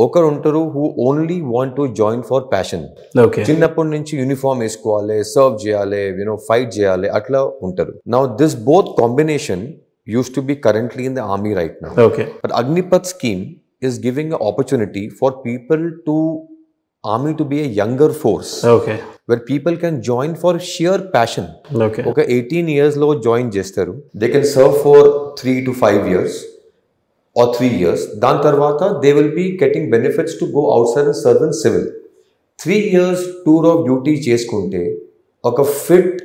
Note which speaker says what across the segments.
Speaker 1: ఒకరు ఉంటారు who only want to join for passion.
Speaker 2: Okay
Speaker 1: చిన్నప్పటి నుంచి యూనిఫామ్ వేసుకోవాలి, సర్వ్ చేయాలి, ఫైట్ చేయాలి, అట్లా ఉంటారు. Now this both combination used to be currently in the army right now.
Speaker 2: Okay
Speaker 1: But Agnipath scheme is giving an opportunity for people to army to be a younger force
Speaker 2: okay
Speaker 1: where people can join for sheer passion.
Speaker 2: Okay
Speaker 1: ఒక 18 years లో join చేస్తారు. They can serve for 3 to 5 years or 3 years. దాని తర్వాత they will be getting benefits to go outside and serve in civil. 3 years tour of duty చేసుకుంటే ఒక fit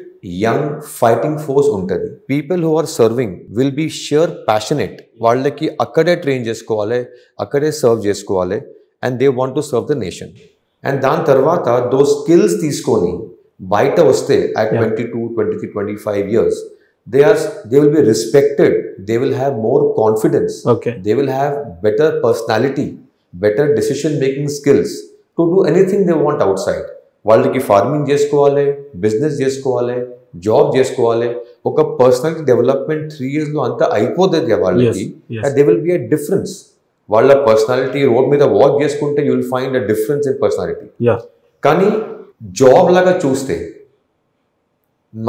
Speaker 1: young fighting force ఉంటుంది. People who are serving will be sure passionate. వాళ్ళకి అక్కడే train చేసుకోవాలి, అక్కడే serve చేసుకోవాలి, and they want to serve the nation. And దాని తర్వాత దో స్కిల్స్ తీసుకొని బయట వస్తే at 22, 23, 25 years, they will be respected, they will have more confidence,
Speaker 2: Okay.
Speaker 1: they will have better personality, better decision making skills to do anything they want outside. వాళ్ళకి farming చేసుకోవాలి, business చేసుకోవాలి, job చేసుకోవాలి. ఒక personality development 3 years లో అంతా అయిపోతుంది వాళ్ళకి. They will be a difference. వాళ్ళ పర్సనాలిటీ రోడ్ మీద వాక్ చేసుకుంటే you will find a difference in personality. కానీ జాబ్ లాగా చూస్తే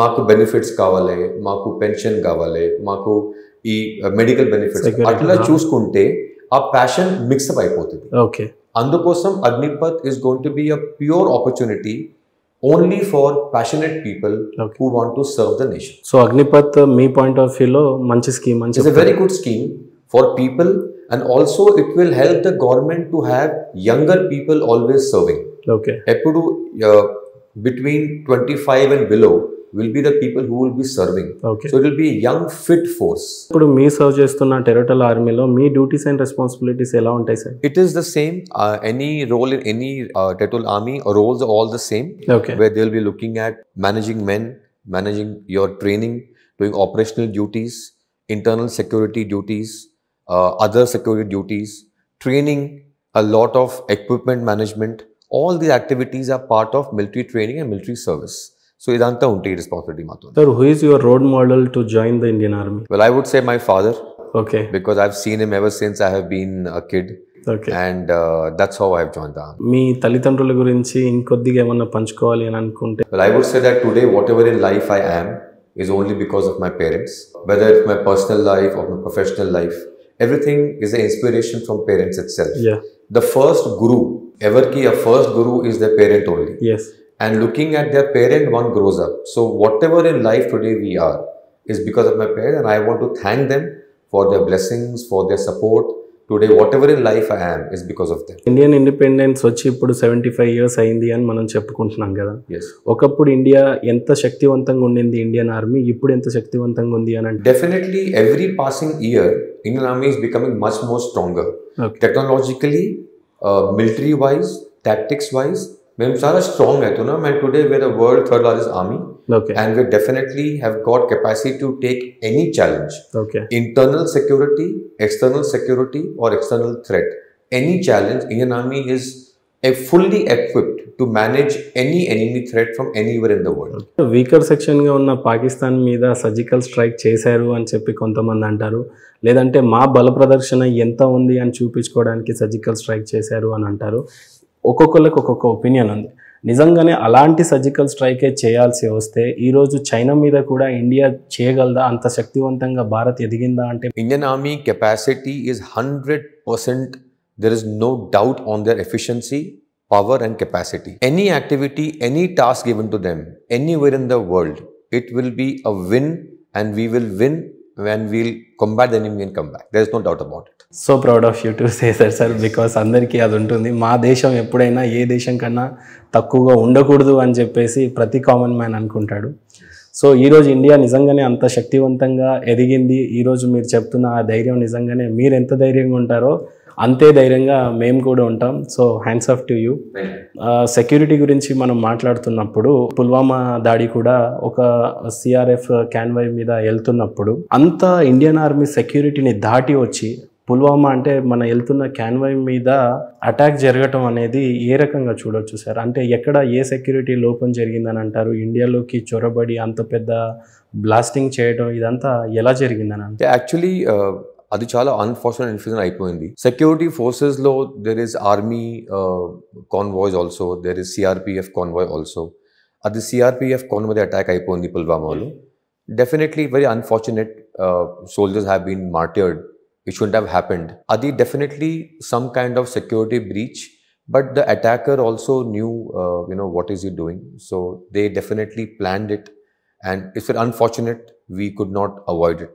Speaker 1: మాకు బెనిఫిట్స్ కావాలి, మాకు పెన్షన్ కావాలి, మాకు ఈ మెడికల్ బెనిఫిట్స్, అట్లా చూసుకుంటే ఆ ప్యాషన్ మిక్సప్ అయిపోతుంది.
Speaker 2: ఓకే
Speaker 1: అందుకోసం Agnipath is going to be a pure opportunity only for passionate people who want to serve the nation.
Speaker 2: So Agnipath me point of వ్యూలో మంచి స్కీమ్ అని
Speaker 1: It's a very good scheme for people, and also it will help the government to have younger people always serving.
Speaker 2: Okay
Speaker 1: ఎప్పుడు between 25 and below will be the people who will be serving.
Speaker 2: Okay.
Speaker 1: So it will be a young fit force.
Speaker 2: ఇప్పుడు మీ serve చేస్తున్న టెరిటల్ ఆర్మీలో మీ duties and responsibilities ఎలా ఉంటాయి sir?
Speaker 1: It is the same. Any role in any territorial army roles are all the same.
Speaker 2: Okay.
Speaker 1: Where they will be looking at managing men, managing your training, doing operational duties, internal security duties, other security duties, training, a lot of equipment management. All these activities are part of military training and military service. So idanta unti responsibility mato.
Speaker 2: Sir, who is your role model to join the Indian Army?
Speaker 1: Well, I would say my father.
Speaker 2: Okay.
Speaker 1: Because I've seen him ever since I have been a kid.
Speaker 2: Okay.
Speaker 1: And that's how I've joined the army.
Speaker 2: మీ తల్లిదండ్రుల గురించి ఇంకొద్దిగా ఏమన్నా పంచుకోవాలి అని అనుకుంటే?
Speaker 1: Well, I would say that today whatever in life I am is only because of my parents. Whether it's my personal life or my professional life, everything is an inspiration from parents itself.
Speaker 2: Yeah.
Speaker 1: The first guru, ever ki a first guru is their parent only.
Speaker 2: Yes.
Speaker 1: And looking at their parent, one grows up. So whatever in life today we are is because of my parents, and I want to thank them for their blessings, for their support. Today whatever in life I am is because of them.
Speaker 2: Indian independence వచ్చి ఇప్పుడు 75 years అయింది అని మనం చెప్పుకుంటున్నాం కదా.
Speaker 1: Yes.
Speaker 2: ఒకప్పుడు India ఎంత శక్తివంతంగా ఉండింది ఇండియన్ ఆర్మీ, ఇప్పుడు ఎంత శక్తివంతంగా ఉంది అని అంటే?
Speaker 1: Definitely every passing year Indian army is becoming much more stronger.
Speaker 2: Okay.
Speaker 1: Technologically, military wise, tactics wise, మేము చాలా స్ట్రాంగ్ అవుతున్నాం. And today wear the world third largest army.
Speaker 2: Okay.
Speaker 1: And we definitely have got capacity to take any challenge.
Speaker 2: Okay.
Speaker 1: Internal security, external security or external threat. Any challenge, Indian army is fully equipped to manage any enemy threat from anywhere in the world.
Speaker 2: Weaker సెక్షన్గా ఉన్న పాకిస్తాన్ మీద surgical strike చేశారు అని చెప్పి కొంతమంది అంటారు. లేదంటే మా బల ప్రదర్శన ఎంత ఉంది అని చూపించుకోవడానికి సర్జికల్ స్ట్రైక్ చేశారు అని అంటారు. ఒక్కొక్కరికి ఒక్కొక్క ఒపీనియన్ ఉంది. నిజంగానే అలాంటి సర్జికల్ స్ట్రైకే చేయాల్సి వస్తే ఈరోజు చైనా మీద కూడా ఇండియా చేయగలదా? అంత శక్తివంతంగా భారత్ ఎదిగిందా అంటే?
Speaker 1: Indian army capacity is 100%. There is no doubt on their efficiency, power and capacity. Any activity, any task given to them, anywhere in the world, it will be a win, and we will win when we'll combat the enemy and come back. There is no doubt about it.
Speaker 2: So proud of you to say that sir, because అందరికీ అది ఉంటుంది. మా దేశం ఎప్పుడైనా ఏ దేశం కన్నా తక్కువగా ఉండకూడదు అని చెప్పేసి ప్రతి కామన్ మ్యాన్ అనుకుంటాడు. సో ఈరోజు ఇండియా నిజంగానే అంత శక్తివంతంగా ఎదిగింది. ఈరోజు మీరు చెప్తున్న ఆ ధైర్యం నిజంగానే మీరు ఎంత ధైర్యంగా ఉంటారో అంతే ధైర్యంగా మేము కూడా ఉంటాం. So hands off to you. Security గురించి మనం మాట్లాడుతున్నప్పుడు పుల్వామా దాడి కూడా ఒక సిఆర్ఎఫ్ క్యాన్వాయ్ మీద వెళ్తున్నప్పుడు అంత ఇండియన్ ఆర్మీ సెక్యూరిటీని దాటి వచ్చి పుల్వామా అంటే మన వెళ్తున్న క్యాన్వాయ్ మీద అటాక్ జరగటం అనేది ఏ రకంగా చూడొచ్చు సార్? అంటే ఎక్కడ ఏ సెక్యూరిటీ లోపం జరిగిందని అంటారు? ఇండియాలోకి చొరబడి అంత పెద్ద బ్లాస్టింగ్ చేయడం ఇదంతా ఎలా జరిగిందని అంటే?
Speaker 1: Actually, అది చాలా అన్ఫార్చునేట్ ఇన్సిడెంట్ అయిపోయింది. సెక్యూరిటీ ఫోర్సెస్ లో there is army convoys also, there is CRPF convoy also. అది సిఆర్పిఎఫ్ కాన్వాయ్ మీద అటాక్ అయిపోయింది పుల్వామాలో. Definitely very unfortunate, soldiers have been martyred. It shouldn't have happened. Adi definitely some kind of security breach, but the attacker also knew, what is he doing. So they definitely planned it, and it's unfortunate we could not avoid it.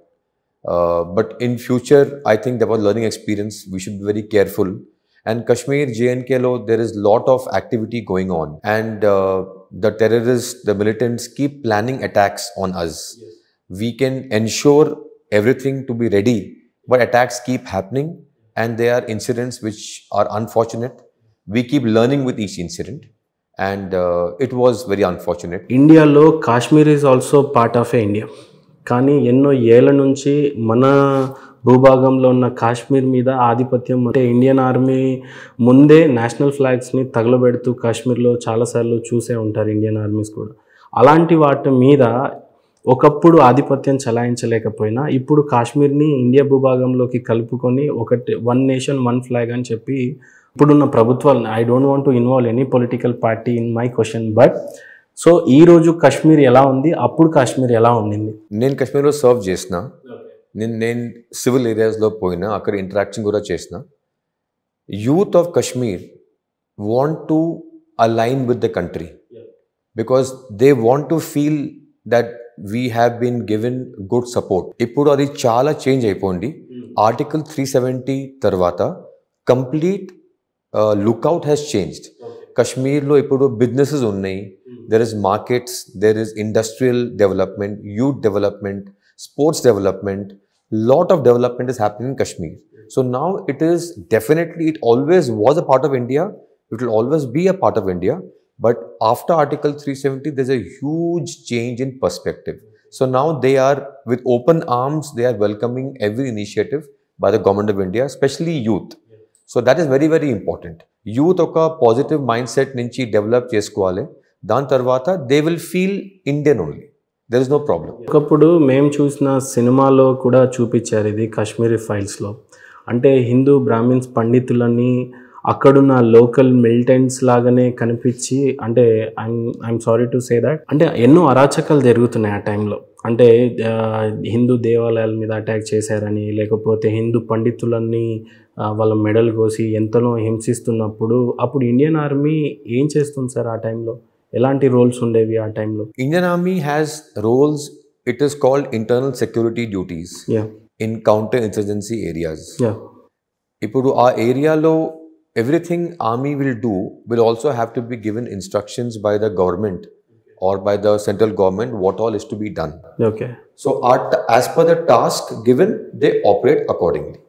Speaker 1: But in future, I think there was learning experience. We should be very careful. And Kashmir, J&K lo, there is lot of activity going on, and the terrorists, the militants keep planning attacks on us. Yes. We can ensure everything to be ready. But attacks keep happening, and there are incidents which are unfortunate. We keep learning with each incident, and it was very unfortunate.
Speaker 2: ఇండియాలో Kashmir is also part of India. కానీ ఎన్నో ఏళ్ల నుంచి మన భూభాగంలో ఉన్న కాశ్మీర్ మీద ఆధిపత్యం, అంటే ఇండియన్ ఆర్మీ ముందే నేషనల్ ఫ్లాగ్స్ని తగలబెడుతూ కాశ్మీర్లో చాలాసార్లు చూసే ఉంటారు ఇండియన్ ఆర్మీస్ కూడా. అలాంటి వాటి మీద ఒకప్పుడు ఆధిపత్యం చలాయించలేకపోయినా ఇప్పుడు కాశ్మీర్ని ఇండియా భూభాగంలోకి కలుపుకొని ఒకటి వన్ నేషన్ వన్ ఫ్లాగ్ అని చెప్పి ఇప్పుడున్న ప్రభుత్వాలను, I don't want to involve any political party in my question, but so ఈరోజు కాశ్మీర్ ఎలా ఉంది, అప్పుడు కాశ్మీర్ ఎలా ఉండింది?
Speaker 1: నేను కాశ్మీర్లో సర్వ్ చేసిన, నేను సివిల్ ఏరియాస్లో పోయినా, అక్కడ ఇంటరాక్షన్ కూడా చేసిన. Youth of Kashmir want to align with the country because they want to feel that we have been given good support. ఇప్పుడు అది చాలా చేంజ్ అయిపోయింది. ఆర్టికల్ 370 తర్వాత కంప్లీట్ లుక్అవుట్ హ్యాస్ చేంజ్డ్. కశ్మీర్లో ఇప్పుడు బిజినెసెస్ ఉన్నాయి, there is markets, there is industrial development, youth development, sports development, lot of development is happening in Kashmir. So now it is definitely, it always was a part of India, it will always be a part of India. But after Article 370, there's a huge change in perspective. So now they are, with open arms, they are welcoming every initiative by the government of India, especially youth. So that is very, very important. Youth oka positive mindset nunchi develop cheskovale. Dan tarvata they will feel Indian only. There is no problem.
Speaker 2: ఒకప్పుడు మేము చూసిన సినిమాలో కూడా చూపించారు ఇది, కాశ్మీరీ ఫైల్స్లో. అంటే Hindu Brahmins పండితులని అక్కడున్న local militants లాగానే కనిపించి, అంటే I'm sorry to say that, అంటే ఎన్నో అరాచకాలు జరుగుతున్నాయి ఆ టైంలో. అంటే హిందూ దేవాలయాల మీద అటాక్ చేశారని, లేకపోతే హిందూ పండితులన్నీ వాళ్ళ మెడల్ కోసి ఎంతనో హింసిస్తున్నప్పుడు అప్పుడు ఇండియన్ ఆర్మీ ఏం చేస్తుంది సార్ ఆ టైంలో? ఎలాంటి రోల్స్ ఉండేవి ఆ టైంలో?
Speaker 1: Indian army has roles. It is called internal security duties in counter insurgency areas. ఇప్పుడు ఆ ఏరియాలో everything army will do will also have to be given instructions by the government or by the central government what all is to be done.
Speaker 2: Okay.
Speaker 1: So as per the task given, they operate accordingly.